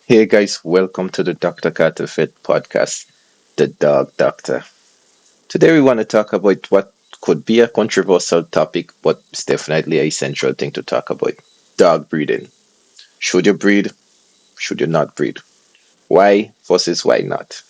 Hey guys, welcome to the Dr. Carter Fit podcast, The Dog Doctor. Today we want to talk about what could be a controversial topic, but it's definitely a essential thing to talk about. Dog breeding. Should you breed? Should you not breed? Why versus why not?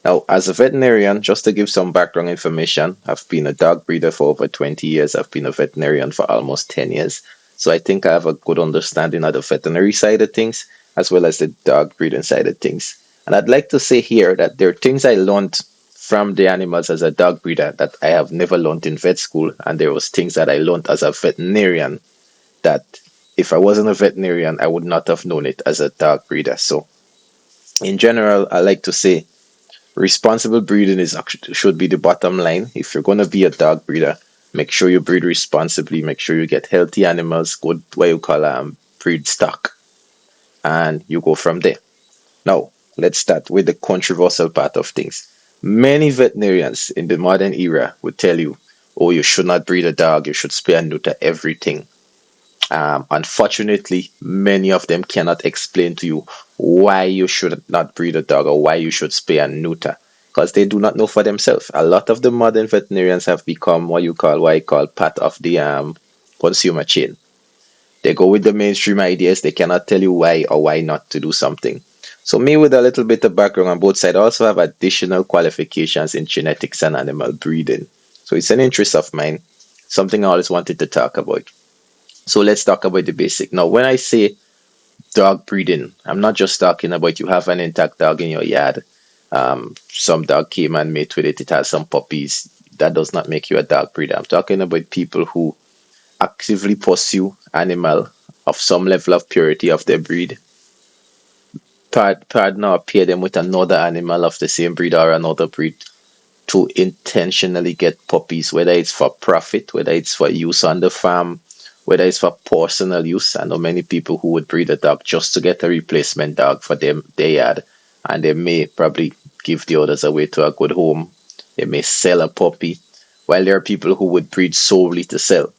Now, as a veterinarian, just to give some background information, I've been a dog breeder for over 20 years. I've been a veterinarian for almost 10 years. So I think I have a good understanding of the veterinary side of things as well as the dog breeding side of things. And I'd like to say here that there are things I learned from the animals as a dog breeder that I have never learned in vet school. And there was things that I learned as a veterinarian that if I wasn't a veterinarian, I would not have known it as a dog breeder. So in general, I like to say responsible breeding should be the bottom line. If you're going to be a dog breeder, make sure you breed responsibly. Make sure you get healthy animals, good what you call breed stock, and you go from there. Now, let's start with the controversial part of things. Many veterinarians in the modern era would tell you, "Oh, you should not breed a dog. You should spay and neuter everything." Unfortunately, many of them cannot explain to you why you should not breed a dog or why you should spay and neuter because they do not know for themselves. A lot of the modern veterinarians have become what I call part of the consumer chain. They go with the mainstream ideas. They cannot tell you why or why not to do something. So me with a little bit of background on both sides, I also have additional qualifications in genetics and animal breeding. So it's an interest of mine, something I always wanted to talk about. So let's talk about the basic. Now, when I say dog breeding, I'm not just talking about you have an intact dog in your yard. Some dog came and mate with it, it has some puppies. That does not make you a dog breeder. I'm talking about people who actively pursue animal of some level of purity of their breed. Partner or pair them with another animal of the same breed or another breed to intentionally get puppies, whether it's for profit, whether it's for use on the farm, whether it's for personal use. I know many people who would breed a dog just to get a replacement dog for them their yard, and they may probably give the others away to a good home. They may sell a puppy, while there are people who would breed solely to sell.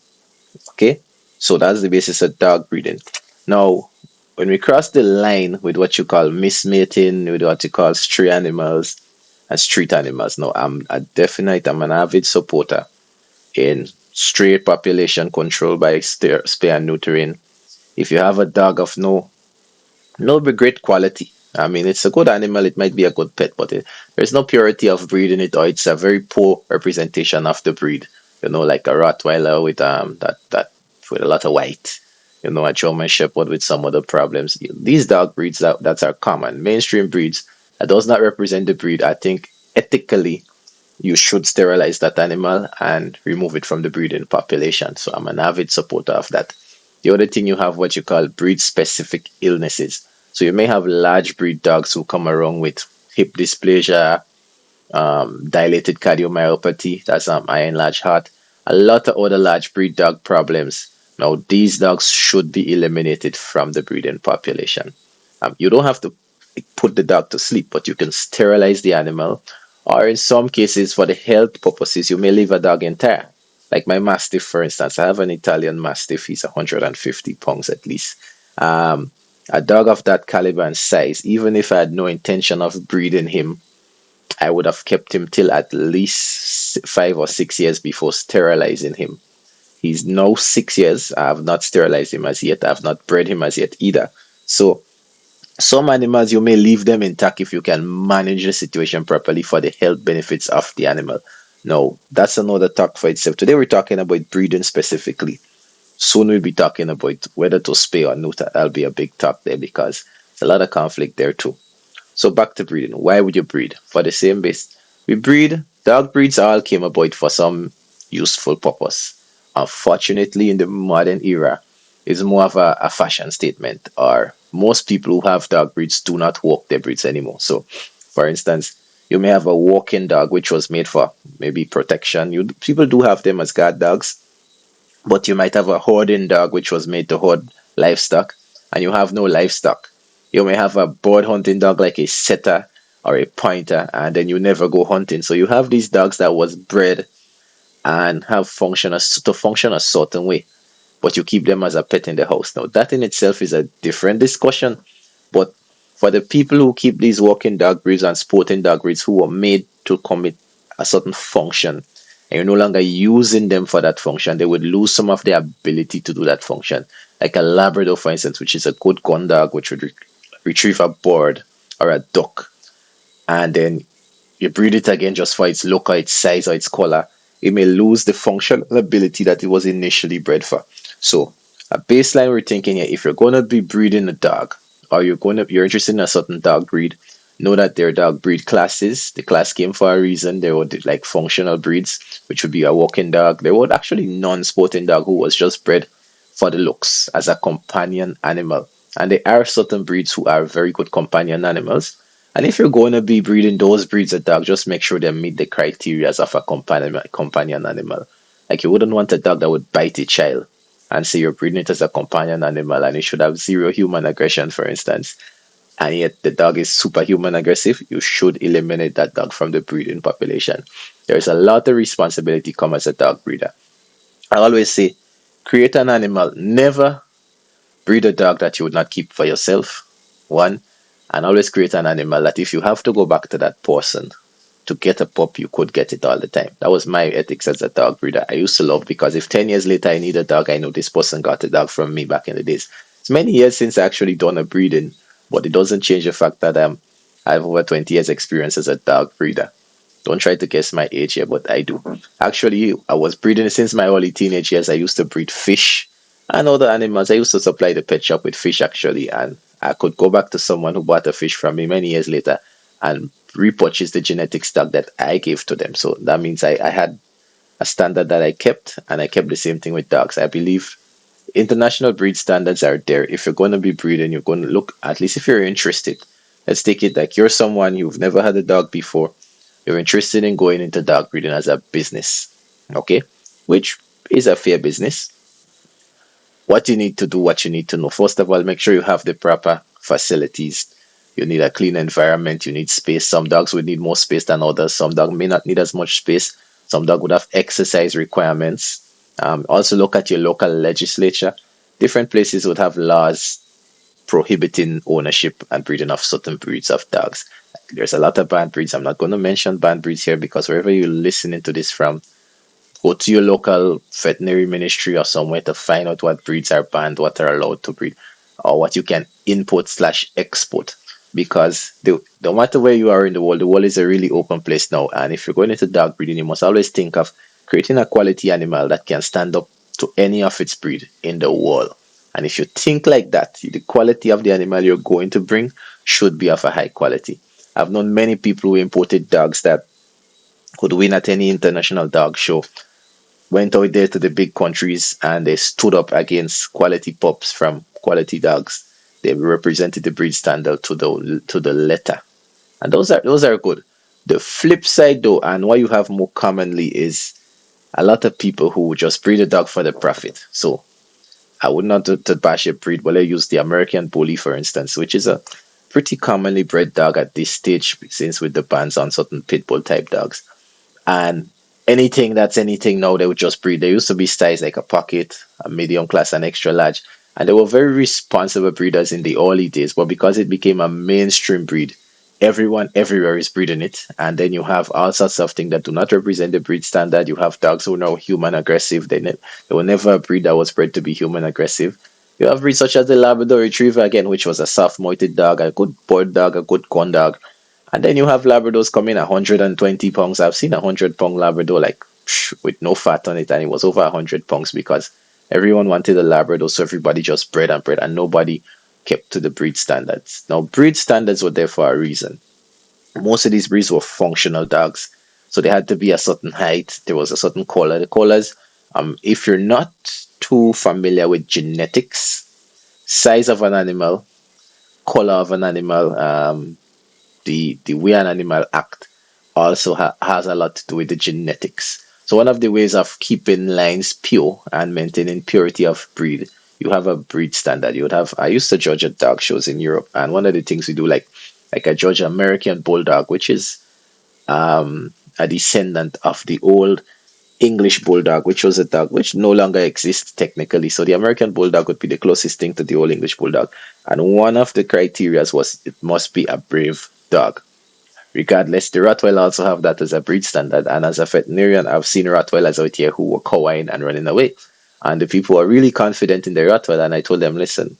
Okay, so that's the basis of dog breeding. Now, when we cross the line with what you call mismating, with what you call stray animals, and street animals. Now, I'm an avid supporter in stray population control by spay and neutering. If you have a dog of no great quality, I mean, it's a good animal, it might be a good pet, but there's no purity of breeding it, or it's a very poor representation of the breed. Like a Rottweiler with that with a lot of white. A German Shepherd with some other problems. These dog breeds that are common, mainstream breeds, that does not represent the breed. I think ethically you should sterilize that animal and remove it from the breeding population. So I'm an avid supporter of that. The other thing you have what you call breed specific illnesses. So you may have large breed dogs who come around with hip dysplasia, dilated cardiomyopathy, that's iron large heart, a lot of other large breed dog problems. Now, these dogs should be eliminated from the breeding population. You don't have to put the dog to sleep, but you can sterilize the animal, or in some cases, for the health purposes, you may leave a dog entire. Like my Mastiff, for instance, I have an Italian Mastiff, he's 150 pounds at least. Um, a dog of that caliber and size, even if I had no intention of breeding him, I would have kept him till at least 5 or 6 years before sterilizing him. He's now 6 years. I have not sterilized him as yet. I have not bred him as yet either. So some animals you may leave them intact if you can manage the situation properly for the health benefits of the animal. No, that's another talk for itself. Today we're talking about breeding specifically. Soon we'll be talking about whether to spay or neuter. That'll be a big talk there because there's a lot of conflict there too. So back to breeding. Why would you breed? For the same base. We breed, dog breeds all came about for some useful purpose. Unfortunately, in the modern era, it's more of a fashion statement, or most people who have dog breeds do not walk their breeds anymore. So, for instance, you may have a walking dog which was made for maybe protection. People do have them as guard dogs, but you might have a hoarding dog which was made to hoard livestock, and you have no livestock. You may have a bird hunting dog like a setter or a pointer, and then you never go hunting. So you have these dogs that was bred and have function a certain way, but you keep them as a pet in the house. Now that in itself is a different discussion, but For the people who keep these walking dog breeds and sporting dog breeds who were made to commit a certain function, and you're no longer using them for that function, they would lose some of their ability to do that function. Like a Labrador, for instance, which is a good gun dog, which would retrieve a bird or a duck, and then you breed it again just for its look or its size or its color, it may lose the functional ability that it was initially bred for. So a baseline we're thinking here, if you're gonna be breeding a dog or you're interested in a certain dog breed, know that there are dog breed classes. The class came for a reason. There were like functional breeds, which would be a walking dog. There were actually non-sporting dog who was just bred for the looks as a companion animal. And there are certain breeds who are very good companion animals, and if you're going to be breeding those breeds of dog, just make sure they meet the criteria of a companion animal. Like you wouldn't want a dog that would bite a child and say you're breeding it as a companion animal and it should have zero human aggression, for instance. And yet the dog is superhuman aggressive. You should eliminate that dog from the breeding population. There's a lot of responsibility come as a dog breeder. I always say, create an animal. Never breed a dog that you would not keep for yourself. One, and always create an animal that if you have to go back to that person to get a pup, you could get it all the time. That was my ethics as a dog breeder. I used to love because if 10 years later I need a dog, I know this person got a dog from me back in the days. It's many years since I actually done a breeding, but it doesn't change the fact that I have over 20 years experience as a dog breeder. Don't try to guess my age here, but I do. Actually, I was breeding since my early teenage years. I used to breed fish and other animals. I used to supply the pet shop with fish actually, and I could go back to someone who bought a fish from me many years later and repurchase the genetic stock that I gave to them. So that means I had a standard that I kept, and I kept the same thing with dogs. I believe international breed standards are there. If you're going to be breeding, you're going to look, at least if you're interested. Let's take it like you're someone you've never had a dog before. You're interested in going into dog breeding as a business, okay? Which is a fair business. What you need to do, what you need to know. First of all, make sure you have the proper facilities. You need a clean environment. You need space. Some dogs would need more space than others. Some dog may not need as much space. Some dog would have exercise requirements. Also, look at your local legislature. Different places would have laws prohibiting ownership and breeding of certain breeds of dogs. There's a lot of banned breeds. I'm not going to mention banned breeds here because wherever you're listening to this from, go to your local veterinary ministry or somewhere to find out what breeds are banned, what are allowed to breed, or what you can import slash export. Because no matter where you are in the world is a really open place now. And if you're going into dog breeding, you must always think of creating a quality animal that can stand up to any of its breed in the world. And if you think like that, the quality of the animal you're going to bring should be of a high quality. I've known many people who imported dogs that could win at any international dog show, went out there to the big countries and they stood up against quality pups from quality dogs. They represented the breed standard to the letter, and those are good. The flip side though, and what you have more commonly is a lot of people who just breed a dog for the profit. So I would not to bash a breed, but I use the American Bully for instance, which is a pretty commonly bred dog at this stage, since with the bans on certain pit bull type dogs. And anything that's anything now, they would just breed. There used to be styles like a pocket, a medium class, and extra large. And they were very responsible breeders in the early days. But because it became a mainstream breed, everyone everywhere is breeding it. And then you have all sorts of things that do not represent the breed standard. You have dogs who are now human aggressive. They were never a breed that was bred to be human aggressive. You have breeds such as the Labrador Retriever, again, which was a soft moited dog, a good bird dog, a good corn dog, and then you have Labradors coming 120 pounds. I've seen a 100-pound Labrador like with no fat on it, and it was over 100 pounds because everyone wanted a Labrador, so everybody just bred and bred, and nobody kept to the breed standards. Now, breed standards were there for a reason. Most of these breeds were functional dogs, so they had to be a certain height. There was a certain color. The colors, if you're not too familiar with genetics, size of an animal, color of an animal, the way an animal act also has a lot to do with the genetics. So one of the ways of keeping lines pure and maintaining purity of breed, you have a breed standard. You would have. I used to judge at dog shows in Europe, and one of the things we do, like I judge American Bulldog, which is a descendant of the old English Bulldog, which was a dog which no longer exists technically. So the American Bulldog would be the closest thing to the old English Bulldog. And one of the criterias was it must be a brave dog. Regardless, the Rottweiler also have that as a breed standard. And as a veterinarian, I've seen Rottweilers out here who were cowing and running away. And the people were really confident in their Rottweiler. And I told them, listen,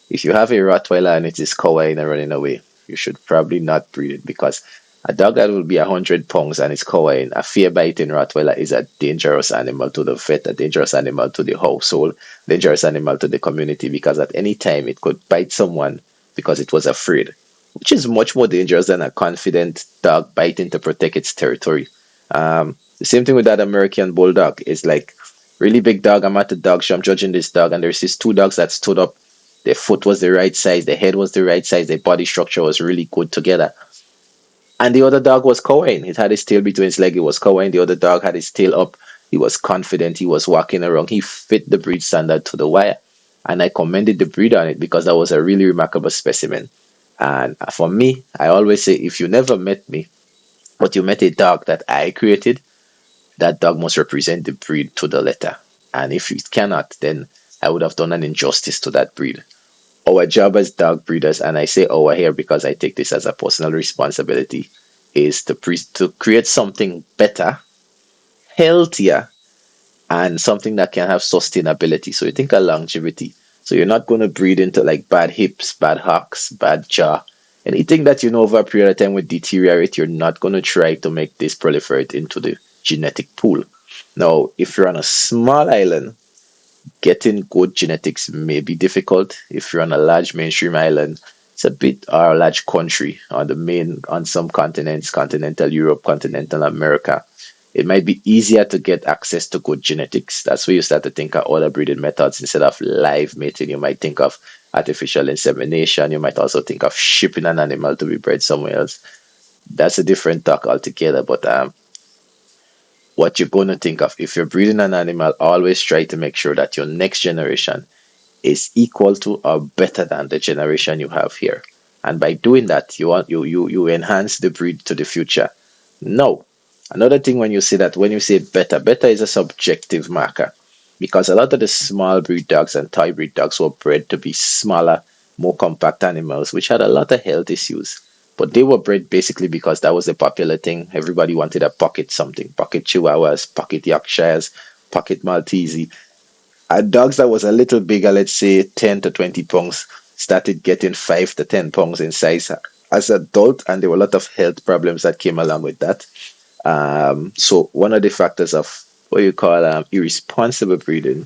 if you have a Rottweiler and it is cowering and running away, you should probably not breed it because a dog that will be 100 pounds and is cowering, a fear biting Rottweiler is a dangerous animal to the vet, a dangerous animal to the household, dangerous animal to the community because at any time it could bite someone because it was afraid, which is much more dangerous than a confident dog biting to protect its territory. The same thing with that American Bulldog. It's like really big dog. I'm at the dog show. I'm judging this dog, and there's these two dogs that stood up. Their foot was the right size, their head was the right size, their body structure was really good together. And the other dog was cowing. It had his tail between his legs. It was cowing. The other dog had his tail up. He was confident. He was walking around. He fit the breed standard to the wire. And I commended the breed on it because that was a really remarkable specimen. And for me, I always say if you never met me, but you met a dog that I created, that dog must represent the breed to the letter. And if it cannot, then I would have done an injustice to that breed. Our job as dog breeders, and I say our here because I take this as a personal responsibility, is to create something better, healthier, and something that can have sustainability. So you think of longevity. So you're not going to breed into like bad hips, bad hocks, bad jaw. Anything that you know over a period of time would deteriorate, you're not going to try to make this proliferate into the genetic pool. Now, if you're on a small island, getting good genetics may be difficult. If you're on a large mainstream island, it's a bit, or a large country on some continents, continental Europe, continental America, it might be easier to get access to good genetics. That's where you start to think of other breeding methods instead of live mating. You might think of artificial insemination. You might also think of shipping an animal to be bred somewhere else. That's a different talk altogether. But what you're going to think of if you're breeding an animal, always try to make sure that your next generation is equal to or better than the generation you have here. And by doing that, you enhance the breed to the future. No. Another thing when you say better, better is a subjective marker. Because a lot of the small breed dogs and toy breed dogs were bred to be smaller, more compact animals, which had a lot of health issues. But they were bred basically because that was the popular thing. Everybody wanted a pocket something. Pocket Chihuahuas, pocket Yorkshires, pocket Maltese. Dogs that was a little bigger, let's say 10 to 20 pounds, started getting 5 to 10 pounds in size as adult, and there were a lot of health problems that came along with that. So one of the factors of what you call irresponsible breeding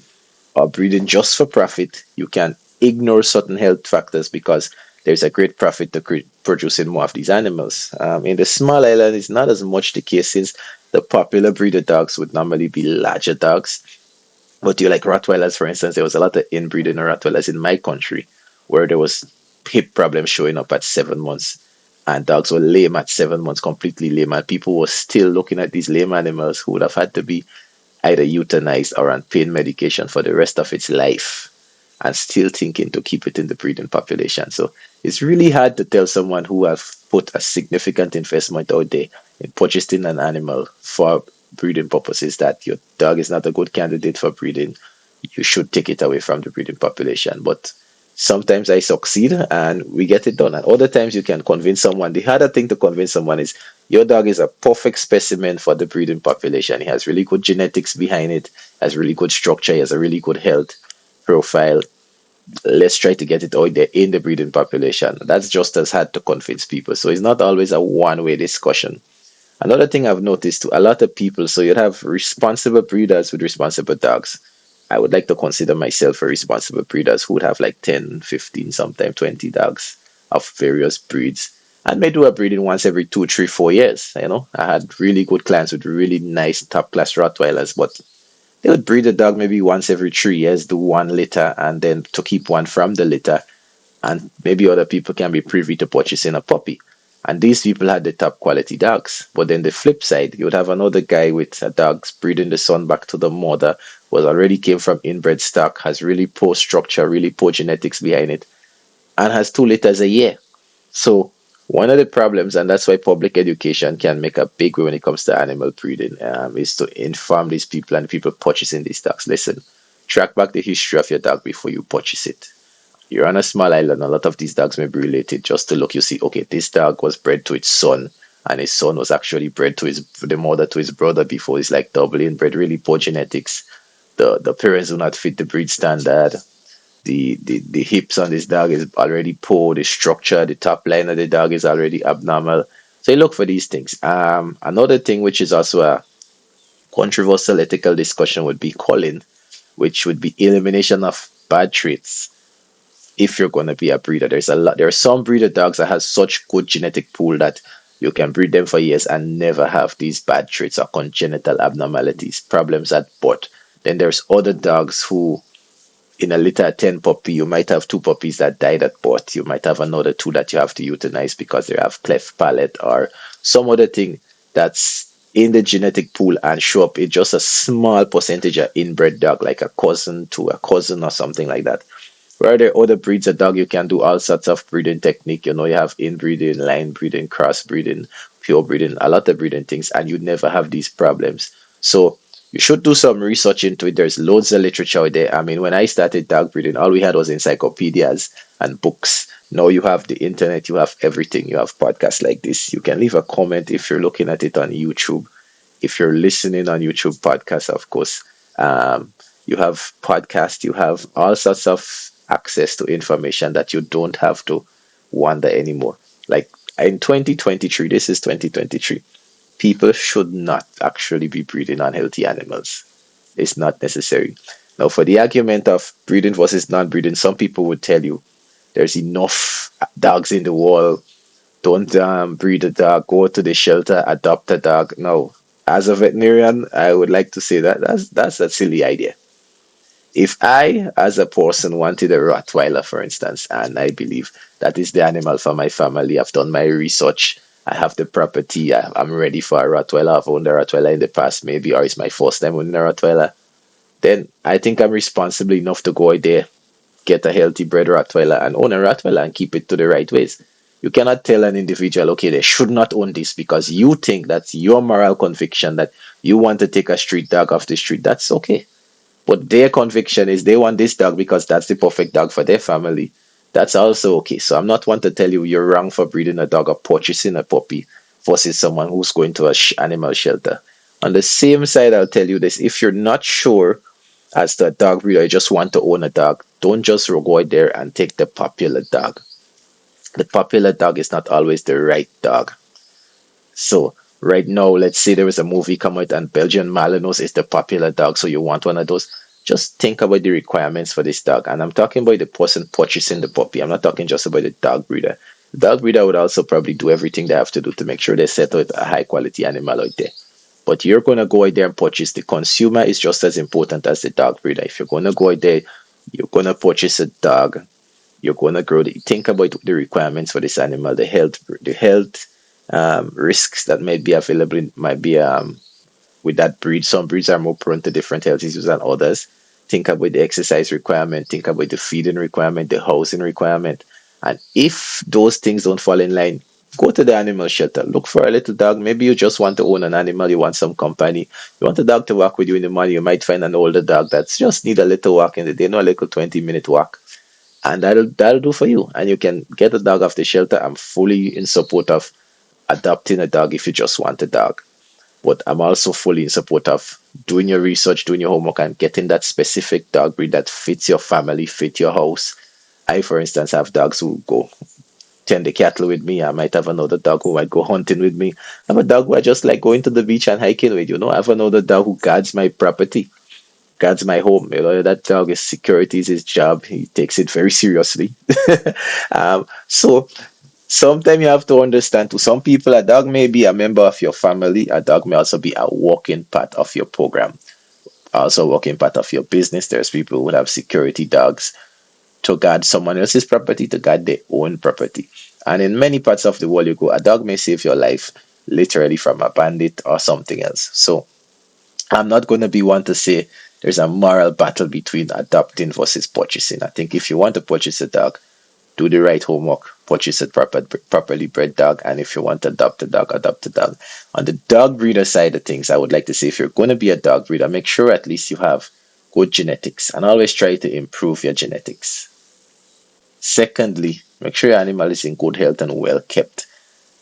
or breeding just for profit, you can ignore certain health factors because there's a great profit to producing more of these animals. In the small island, it's not as much the case since the popular breed of dogs would normally be larger dogs, but you like Rottweilers, for instance, there was a lot of inbreeding of Rottweilers in my country where there was hip problems showing up at 7 months. And dogs were lame at 7 months, completely lame. And people were still looking at these lame animals who would have had to be either euthanized or on pain medication for the rest of its life and still thinking to keep it in the breeding population. So it's really hard to tell someone who have put a significant investment out there in purchasing an animal for breeding purposes that your dog is not a good candidate for breeding. You should take it away from the breeding population. But sometimes I succeed and we get it done. And other times you can convince someone. The harder thing to convince someone is your dog is a perfect specimen for the breeding population. He has really good genetics behind it, has really good structure, he has a really good health profile. Let's try to get it out there in the breeding population. That's just as hard to convince people. So it's not always a one-way discussion. Another thing I've noticed to a lot of people, so you'd have responsible breeders with responsible dogs. I would like to consider myself a responsible breeders who would have like 10, 15, sometimes 20 dogs of various breeds. And may do a breeding once every 2, 3, 4 years. I had really good clients with really nice top class Rottweilers, but they would breed a dog maybe once every 3 years, do one litter, and then to keep one from the litter. And maybe other people can be privy to purchasing a puppy. And these people had the top quality dogs. But then the flip side, you would have another guy with a dog breeding the son back to the mother, was already came from inbred stock, has really poor structure, really poor genetics behind it, and has 2 litters a year. So One of the problems, and that's why public education can make a big way when it comes to animal breeding, is to inform these people and people purchasing these dogs. Listen, track back the history of your dog before you purchase it. You're on a small island. A lot of these dogs may be related. Just to look, you see, okay, this dog was bred to its son, and his son was actually bred to his the mother to his brother before. It's like doubling bred, really poor genetics. The parents do not fit the breed standard. The hips on this dog is already poor. The structure, the top line of the dog is already abnormal. So you look for these things. Another thing which is also a controversial ethical discussion would be culling, which would be elimination of bad traits if you're going to be a breeder. There are some breeder dogs that has such good genetic pool that you can breed them for years and never have these bad traits or congenital abnormalities, problems at birth. Then there's other dogs who in a litter of 10 puppy, you might have two puppies that died at birth. You might have another two that you have to euthanize because they have cleft palate or some other thing that's in the genetic pool and show up in just a small percentage of inbred dog, like a cousin to a cousin or something like that. Where there are other breeds of dog, you can do all sorts of breeding technique. You have inbreeding, line breeding, cross breeding, pure breeding, a lot of breeding things, and you never have these problems. So you should do some research into it. There's loads of literature out there. I mean, when I started dog breeding, all we had was encyclopedias and books. Now you have the internet, you have everything. You have podcasts like this. You can leave a comment if you're looking at it on YouTube. If you're listening on YouTube podcasts, of course, um, you have podcasts, you have all sorts of access to information that you don't have to wonder anymore. Like in 2023, this is 2023, people should not actually be breeding unhealthy animals. It's not necessary. Now, for the argument of breeding versus non breeding, some people would tell you there's enough dogs in the world. Don't breed a dog, go to the shelter, adopt a dog. No, as a veterinarian, I would like to say that that's a silly idea. If I, as a person, wanted a Rottweiler, for instance, and I believe that is the animal for my family, I've done my research, I have the property, I'm ready for a Rottweiler, I've owned a Rottweiler in the past, maybe, or it's my first time owning a Rottweiler, then I think I'm responsible enough to go out there, get a healthy bred Rottweiler, and own a Rottweiler and keep it to the right ways. You cannot tell an individual, okay, they should not own this because you think that's your moral conviction that you want to take a street dog off the street. That's okay. But their conviction is they want this dog because that's the perfect dog for their family. That's also okay. So I'm not one to tell you you're wrong for breeding a dog or purchasing a puppy versus someone who's going to a animal shelter. On the same side, I'll tell you this: if you're not sure as to a dog breed or you just want to own a dog, don't just go out there and take the popular dog. The popular dog is not always the right dog. So right now, let's say there is a movie come out and Belgian Malinois is the popular dog, so you want one of those. Just think about the requirements for this dog. And I'm talking about the person purchasing the puppy. I'm not talking just about the dog breeder. The dog breeder would also probably do everything they have to do to make sure they set out a high quality animal out there. But you're going to go out there and purchase. The consumer is just as important as the dog breeder. If you're going to go out there, you're going to purchase a dog. You're going to grow. Think about the requirements for this animal, the health risks that might be available might be with that breed. Some breeds are more prone to different health issues than others. Think about the exercise requirement, think about the feeding requirement, the housing requirement. And if those things don't fall in line, go to the animal shelter. Look for a little dog. Maybe you just want to own an animal, you want some company. You want a dog to walk with you in the morning. You might find an older dog that's just need a little walk in the day, no, a little 20-minute walk. And that'll do for you. And you can get a dog off the shelter. I'm fully in support of adopting a dog if you just want a dog. But I'm also fully in support of doing your research, doing your homework, and getting that specific dog breed that fits your family, fit your house. I, for instance, have dogs who go tend the cattle with me. I might have another dog who might go hunting with me. I have a dog who I just like going to the beach and hiking with. I have another dog who guards my property, guards my home. That dog is security is his job. He takes it very seriously. So sometimes you have to understand to some people a dog may be a member of your family, a dog may also be a working part of your program, also a working part of your business. There's people who have security dogs to guard someone else's property, to guard their own property. And in many parts of the world you go, a dog may save your life literally from a bandit or something else. So I'm not going to be one to say there's a moral battle between adopting versus purchasing. I think if you want to purchase a dog, do the right homework, purchase a properly bred dog, and if you want to adopt a dog, adopt a dog. On the dog breeder side of things, I would like to say if you're going to be a dog breeder, make sure at least you have good genetics and always try to improve your genetics. Secondly, make sure your animal is in good health and well kept.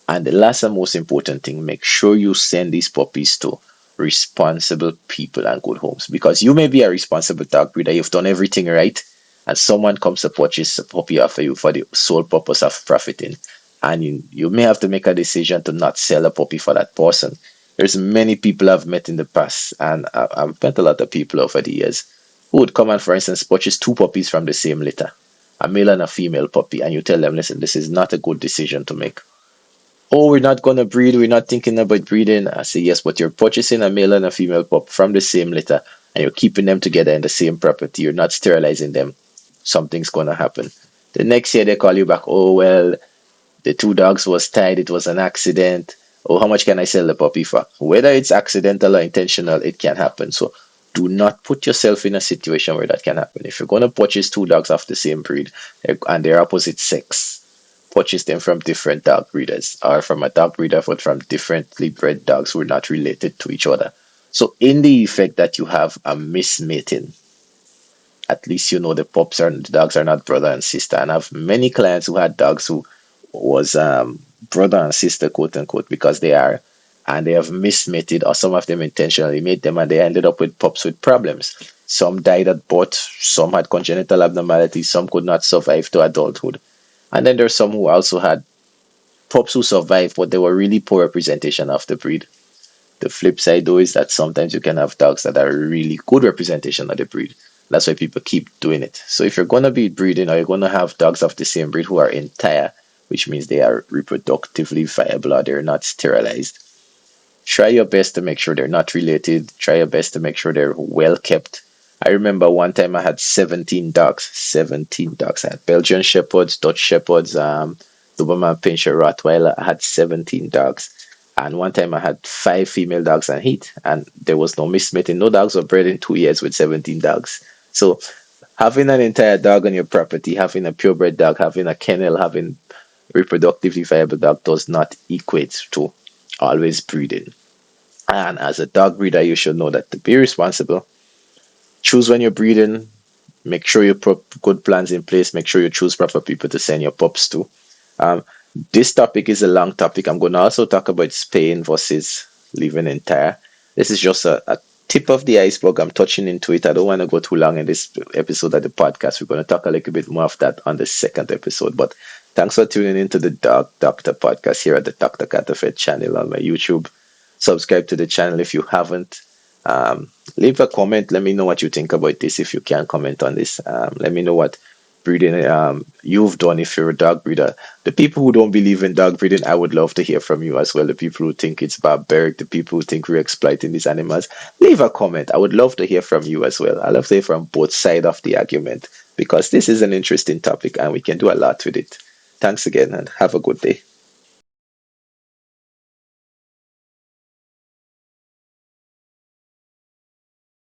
And the last and most important thing, make sure you send these puppies to responsible people and good homes. Because you may be a responsible dog breeder, you've done everything right, and someone comes to purchase a puppy off of you for the sole purpose of profiting. And you may have to make a decision to not sell a puppy for that person. There's many people I've met in the past, and I've met a lot of people over the years who would come and, for instance, purchase two puppies from the same litter, a male and a female puppy, and you tell them, listen, this is not a good decision to make. Oh, we're not gonna breed, we're not thinking about breeding. I say yes, but you're purchasing a male and a female pup from the same litter and you're keeping them together in the same property. You're not sterilizing them. Something's gonna happen. The next year they call you back, oh well, the two dogs was tied, it was an accident. Oh, how much can I sell the puppy for? Whether it's accidental or intentional, it can happen. So do not put yourself in a situation where that can happen. If you're gonna purchase two dogs of the same breed and they're opposite sex, purchase them from different dog breeders or from a dog breeder but from differently bred dogs who are not related to each other. So in the effect that you have a mismating, at least you know the pups are the dogs are not brother and sister. And I have many clients who had dogs who was brother and sister, quote unquote, because they are, and they have mismated, or some of them intentionally made them, and they ended up with pups with problems. Some died at birth, some had congenital abnormalities, some could not survive to adulthood. And then there's some who also had pups who survived, but they were really poor representation of the breed. The flip side, though, is that sometimes you can have dogs that are really good representation of the breed. That's why people keep doing it. So if you're going to be breeding or you're going to have dogs of the same breed who are entire, which means they are reproductively viable or they're not sterilized, try your best to make sure they're not related. Try your best to make sure they're well kept. I remember one time I had 17 dogs. 17 dogs. I had Belgian Shepherds, Dutch Shepherds, Doberman Pinscher Rottweiler. I had 17 dogs. And one time I had five female dogs and heat, and there was no mismating. No dogs were bred in 2 years with 17 dogs. So having an entire dog on your property, having a purebred dog, having a kennel, having reproductively viable dog does not equate to always breeding. And as a dog breeder, you should know that to be responsible, choose when you're breeding, make sure you put good plans in place, make sure you choose proper people to send your pups to. Um, this topic is a long topic. I'm going to also talk about spaying versus leaving entire. This is just a tip of the iceberg. I'm touching into it. I don't want to go too long in this episode of the podcast. We're going to talk a little bit more of that on the second episode. But thanks for tuning into the Dog Doctor podcast here at the Dr. Catafed channel on my YouTube. Subscribe to the channel if you haven't. Leave a comment. Let me know what you think about this if you can comment on this. Let me know what breeding you've done if you're a dog breeder. The people who don't believe in dog breeding, I would love to hear from you as well. The people who think it's barbaric, the people who think we're exploiting these animals, leave a comment. I would love to hear from you as well. I love to hear from both sides of the argument because this is an interesting topic and we can do a lot with it. Thanks again and have a good day.